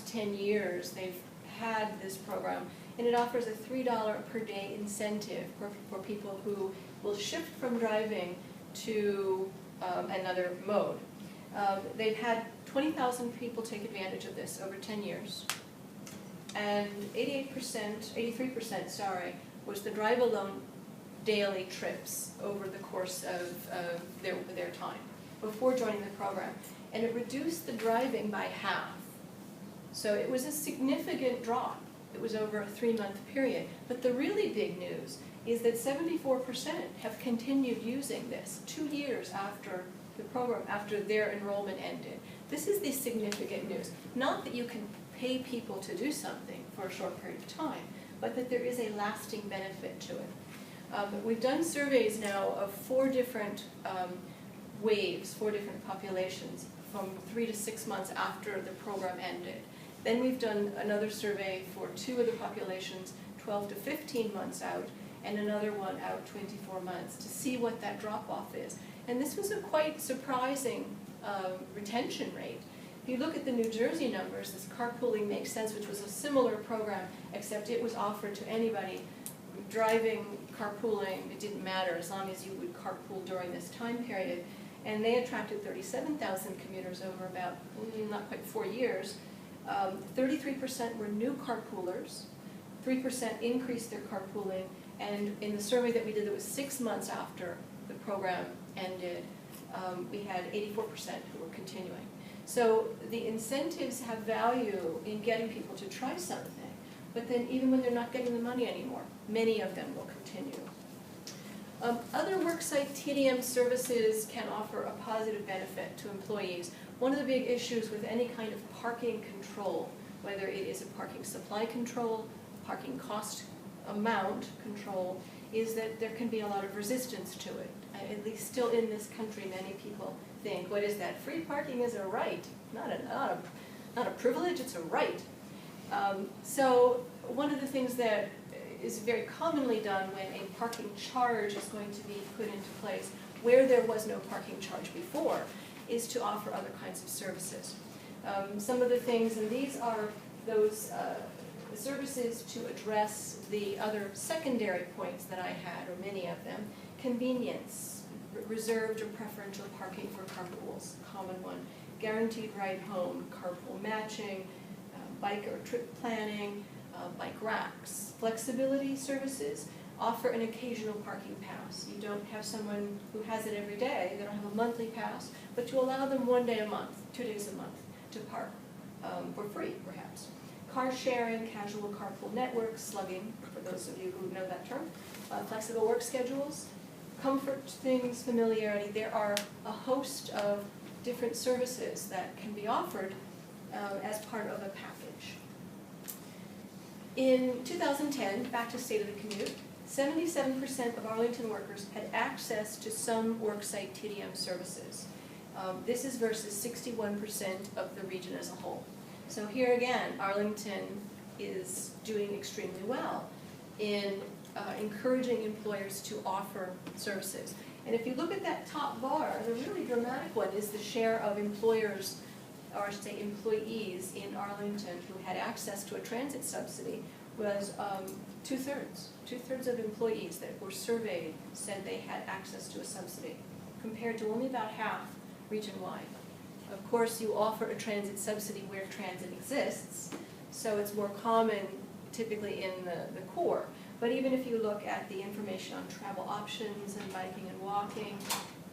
last 10 years, they've had this program, and it offers a $3 per day incentive for people who will shift from driving to another mode. They've had 20,000 people take advantage of this over 10 years, and 83%, sorry, was the drive alone daily trips over the course of their time before joining the program. And it reduced the driving by half. So it was a significant drop. It was over a 3-month period. But the really big news is that 74% have continued using this 2 years after the program, after their enrollment ended. This is the significant news. Not that you can pay people to do something for a short period of time, but that there is a lasting benefit to it. We've done surveys now of 4 different waves, 4 different populations, from 3 to 6 months after the program ended. Then we've done another survey for 2 of the populations, 12 to 15 months out, and another one out 24 months to see what that drop-off is. And this was a quite surprising retention rate. If you look at the New Jersey numbers, this Carpooling Makes Sense, which was a similar program, except it was offered to anybody driving, carpooling, it didn't matter as long as you would carpool during this time period. And they attracted 37,000 commuters over about, not quite 4 years. 33% were new carpoolers, 3% increased their carpooling, and in the survey that we did that was 6 months after the program ended, we had 84% who were continuing. So the incentives have value in getting people to try something, but then even when they're not getting the money anymore, many of them will continue. Other worksite TDM services can offer a positive benefit to employees. One of the big issues with any kind of parking control, whether it is a parking supply control, parking cost amount control, is that there can be a lot of resistance to it. At least still in this country, many people think, what is that? Free parking is a right, not a privilege, it's a right. So one of the things that is very commonly done when a parking charge is going to be put into place where there was no parking charge before is to offer other kinds of services. Some of the things, and these are those services to address the other secondary points that I had, or many of them. Convenience, reserved or preferential parking for carpools, common one. Guaranteed ride home, carpool matching, bike or trip planning, bike racks. Flexibility services offer an occasional parking pass. You don't have someone who has it every day, they don't have a monthly pass, but you allow them 1 day a month, 2 days a month to park for free, perhaps. Car sharing, casual carpool networks, slugging, for those of you who know that term. Flexible work schedules, comfort things, familiarity. There are a host of different services that can be offered as part of a package. In 2010, back to State of the Commute, 77% of Arlington workers had access to some worksite TDM services. This is versus 61% of the region as a whole. So here again, Arlington is doing extremely well in encouraging employers to offer services. And if you look at that top bar, the really dramatic one is the share of employers, or I should say employees in Arlington who had access to a transit subsidy was 2/3. 2/3 of employees that were surveyed said they had access to a subsidy, compared to only about half region-wide. Of course, you offer a transit subsidy where transit exists, so it's more common typically in the core. But even if you look at the information on travel options and biking and walking,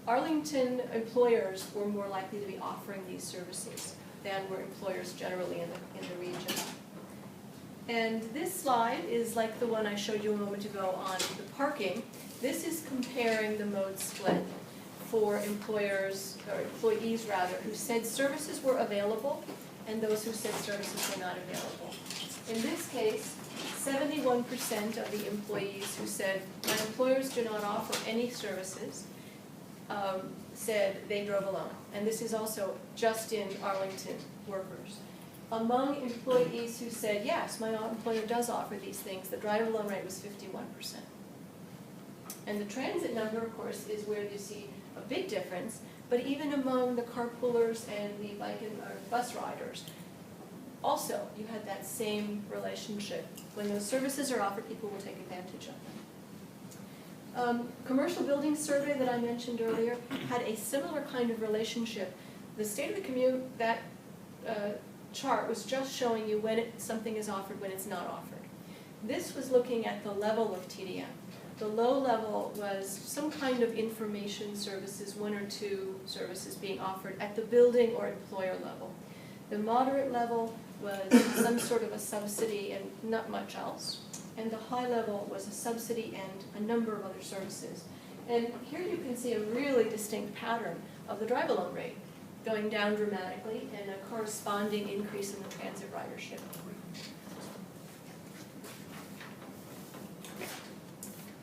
Arlington employers were more likely to be offering these services than were employers generally in the region. And this slide is like the one I showed you a moment ago on the parking. This is comparing the mode split for employers, or employees rather, who said services were available and those who said services were not available. In this case, 71% of the employees who said, my employers do not offer any services, said they drove alone. And this is also just in Arlington workers. Among employees who said, yes, my employer does offer these things, the drive-alone rate was 51%. And the transit number, of course, is where you see a big difference, but even among the carpoolers and the bike and or bus riders, also, you had that same relationship. When those services are offered, people will take advantage of them. Commercial building survey that I mentioned earlier had a similar kind of relationship. The state of the commute, that chart was just showing you when something is offered, when it's not offered. This was looking at the level of TDM. The low level was some kind of information services, one or two services being offered at the building or employer level. The moderate level was some sort of a subsidy and not much else. And the high level was a subsidy and a number of other services. And here you can see a really distinct pattern of the drive-alone rate going down dramatically and a corresponding increase in the transit ridership.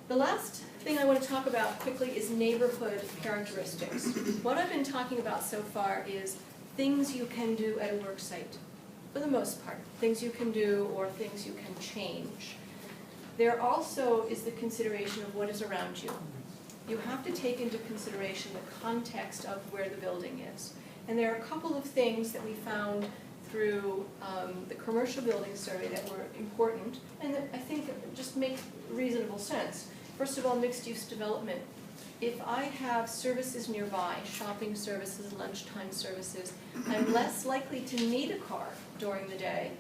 The last thing I want to talk about quickly is neighborhood characteristics. What I've been talking about so far is things you can do at a work site, for the most part. Things you can do or things you can change. There also is the consideration of what is around you. You have to take into consideration the context of where the building is. And there are a couple of things that we found through the commercial building survey that were important and that I think just make reasonable sense. First of all, mixed-use development. If I have services nearby, shopping services, lunchtime services, I'm less likely to need a car during the day.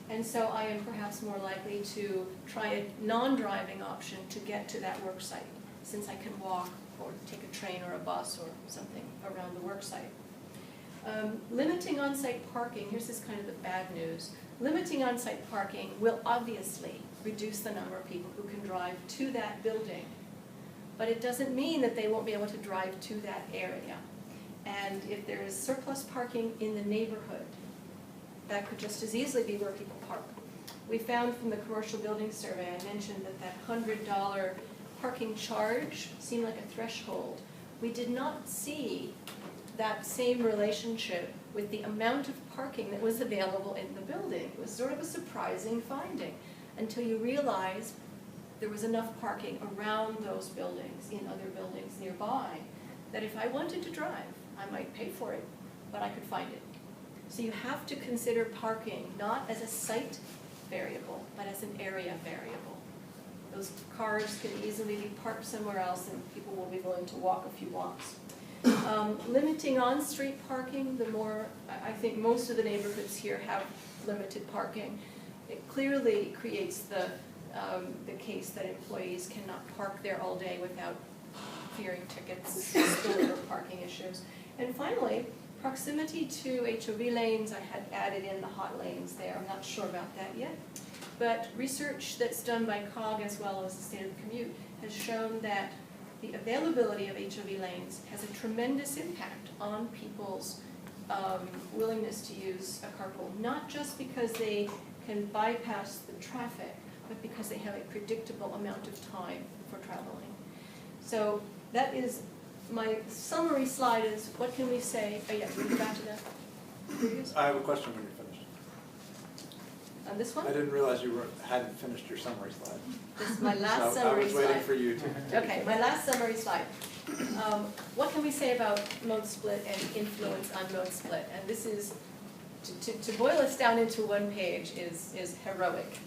And so I am perhaps more likely to try a non-driving option to get to that work site, since I can walk or take a train or a bus or something around the work site. Limiting on-site parking, here's this kind of the bad news. Limiting on-site parking will obviously reduce the number of people who can drive to that building. But it doesn't mean that they won't be able to drive to that area. And if there is surplus parking in the neighborhood, that could just as easily be where people park. We found from the commercial building survey, I mentioned that $100 parking charge seemed like a threshold. We did not see that same relationship with the amount of parking that was available in the building. It was sort of a surprising finding until you realized there was enough parking around those buildings, in other buildings nearby, that if I wanted to drive, I might pay for it, but I could find it. So you have to consider parking not as a site variable, but as an area variable. Those cars can easily be parked somewhere else and people will be willing to walk a few blocks. Limiting on-street parking, I think most of the neighborhoods here have limited parking. It clearly creates the case that employees cannot park there all day without fearing tickets, spillover parking issues. And finally, proximity to HOV lanes. I had added in the hot lanes there. I'm not sure about that yet. But research that's done by COG as well as the State of the Commute has shown that the availability of HOV lanes has a tremendous impact on people's willingness to use a carpool, not just because they can bypass the traffic, but because they have a predictable amount of time for traveling. So that is my summary slide is, what can we say? Oh yeah, we go back to that. I have a question when you're finished. On this one? I didn't realize you hadn't finished your summary slide. This is my last so summary slide. I was waiting for you to. Okay, my last summary slide. What can we say about mode split and influence on mode split? And this is, to boil this down into one page is heroic.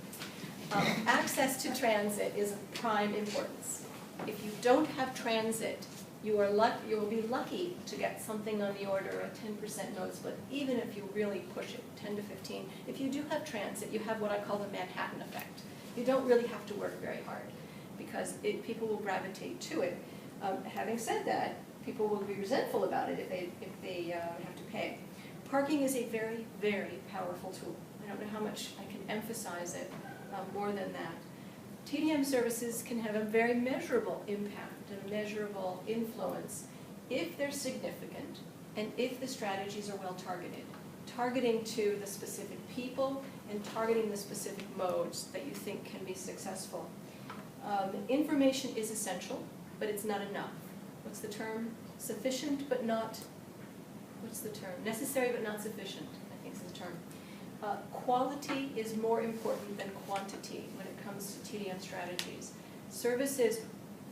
Access to transit is of prime importance. If you don't have transit, you will be lucky to get something on the order of 10% mode split, even if you really push it, 10 to 15. If you do have transit, you have what I call the Manhattan effect. You don't really have to work very hard because people will gravitate to it. Having said that, people will be resentful about it if they have to pay. Parking is a very, very powerful tool. I don't know how much I can emphasize it more than that. TDM services can have a very measurable impact and a measurable influence if they're significant and if the strategies are well targeted. Targeting to the specific people and targeting the specific modes that you think can be successful. Information is essential, but it's not enough. What's the term? Sufficient but not, what's the term? Necessary but not sufficient, I think is the term. Quality is more important than quantity when it comes to TDM strategies. Services,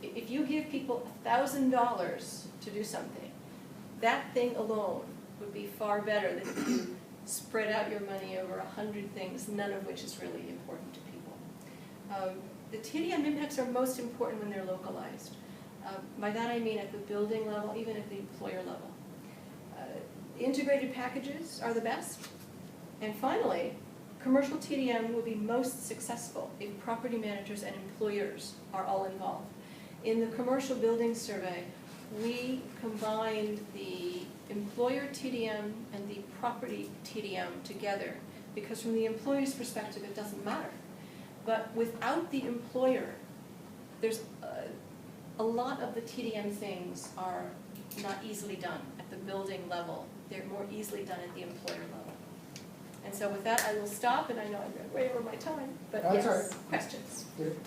if you give people $1,000 to do something, that thing alone would be far better than if you spread out your money over 100 things, none of which is really important to people. The TDM impacts are most important when they're localized. By that I mean at the building level, even at the employer level. Integrated packages are the best. And finally, commercial TDM will be most successful if property managers and employers are all involved. In the commercial building survey, we combined the employer TDM and the property TDM together, because from the employer's perspective it doesn't matter. But without the employer, there's a lot of the TDM things are not easily done at the building level. They're more easily done at the employer level. And so with that, I will stop, and I know I went way over my time, but That's yes, all right. questions? Good.